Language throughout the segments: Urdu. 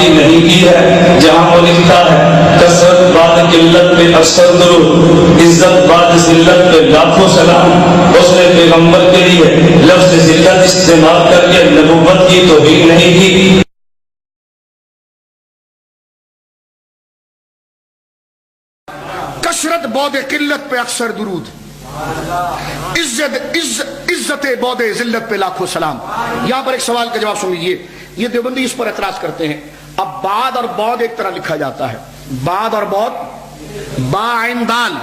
گستاخی نہیں کی ہے جہاں وہ لکھتا ہے کثرت بعد قلت پہ اکثر درود، عزت بعد ذلت پہ لاکھوں سلام۔ اس نے پیغمبر کے لیے لفظ ذلت استعمال کر کے نبوت کی توہین نہیں کی۔ کثرت بعد قلت پہ اکثر درود، عزت بعد ذلت پہ لاکھوں سلام۔ یہاں پر ایک سوال کا جواب سن لیجیے، یہ دیوبندی اس پر اعتراض کرتے ہیں۔ اب بعد اور بعد ایک طرح لکھا جاتا ہے، بعد اور بعد، با عین دال،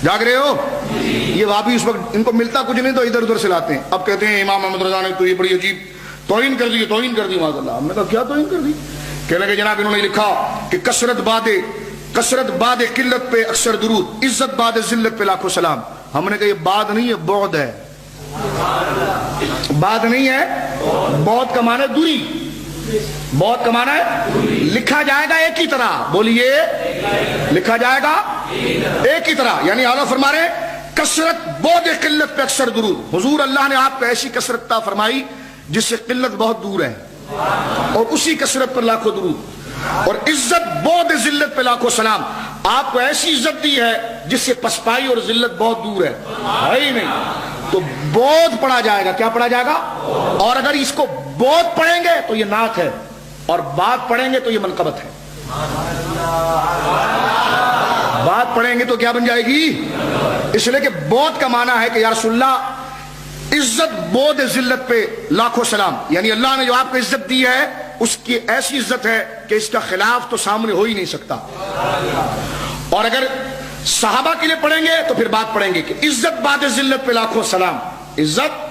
جاگ رہے ہو؟ یہ وہابی اس وقت ان کو ملتا کچھ نہیں تو ادھر ادھر سے لاتے ہیں۔ اب کہتے ہیں امام محمد رضا نے تو یہ بڑی عجیب توہین کر دی، توہین کر دی معاذ اللہ۔ ہم نے کہا کیا توہین کر دی؟ کہنے لگے جناب انہوں نے لکھا کہ کثرت بعد قلت پہ اکثر درود، عزت بعد ذلت پہ لاکھوں سلام۔ ہم نے کہا یہ بعد نہیں ہے، بعد ہے۔ بعد نہیں ہے، بعد کا معنی ہے دوری، بعد کا معنی ہے لکھا جائے گا ایک ہی طرح، بولیے لکھا جائے گا ایک ہی طرح۔ یعنی اعلیٰ فرما رہے کثرت بعد قلت پہ اکثر درود، حضور اللہ نے آپ کو ایسی کثرت عطا فرمائی جس سے قلت بہت دور ہے، اور اسی کثرت پر لاکھوں درود۔ اور عزت بعد ذلت پہ لاکھوں سلام، آپ کو ایسی عزت دی ہے جس سے پسپائی اور ذلت بہت دور ہے ہی نہیں۔ تو بود پڑھا جائے گا، کیا پڑھا جائے گا؟ اور اگر اس کو بود پڑھیں گے تو یہ نعت ہے، اور بات پڑھیں گے تو یہ منقبت ہے۔ بات پڑھیں گے تو کیا بن جائے گی؟ اس لیے کہ بود کا معنی ہے کہ یا رسول اللہ عزت بود ذلت پہ لاکھوں سلام، یعنی اللہ نے جو آپ کو عزت دی ہے اس کی ایسی عزت ہے کہ اس کا خلاف تو سامنے ہو ہی نہیں سکتا۔ اور اگر صحابہ کے لیے پڑھیں گے تو پھر بات پڑھیں گے کہ عزت بعد ذلت پہ لاکھوں سلام۔ عزت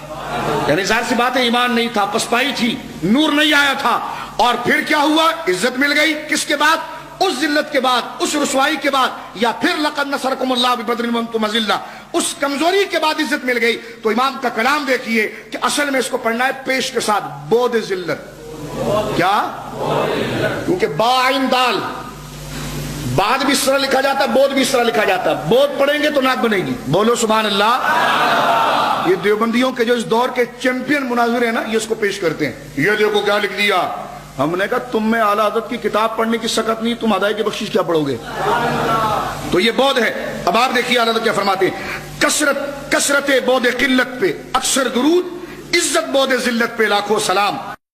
یعنی ظاہر سی بات ہے ایمان نہیں تھا، پسپائی تھی، نور نہیں آیا تھا، اور پھر کیا ہوا؟ عزت مل گئی۔ کس کے بعد؟ اس ذلت کے بعد، اس رسوائی کے بعد، یا پھر لقد نصرکم اللہ ببدر وانتم اذلہ، اس کمزوری کے بعد عزت مل گئی۔ تو امام کا کلام دیکھیے کہ اصل میں اس کو پڑھنا ہے پیش کے ساتھ، بود ذلت۔ کیا؟ کیونکہ با عین دال، بعد بھی اس طرح لکھا جاتا ہے، بود بھی اس طرح لکھا جاتا ہے۔ بود پڑھیں گے تو نعت بنے گی، بولو سبحان اللہ۔ یہ دیوبندیوں کے جو اس دور کے چیمپئن مناظر ہیں نا، یہ اس کو پیش کرتے ہیں۔ یہ دیکھو کیا لکھ دیا۔ ہم نے کہا تم میں اعلیٰ حضرت کی کتاب پڑھنے کی سکت نہیں، تم ادائی کی بخشش کیا پڑھو گے؟ تو یہ بود ہے۔ اب آپ دیکھیے اعلیٰ حضرت کیا فرماتے ہیں، کثرت بود قلت پہ اکثر درود، عزت بود ذلت پہ لاکھوں سلام۔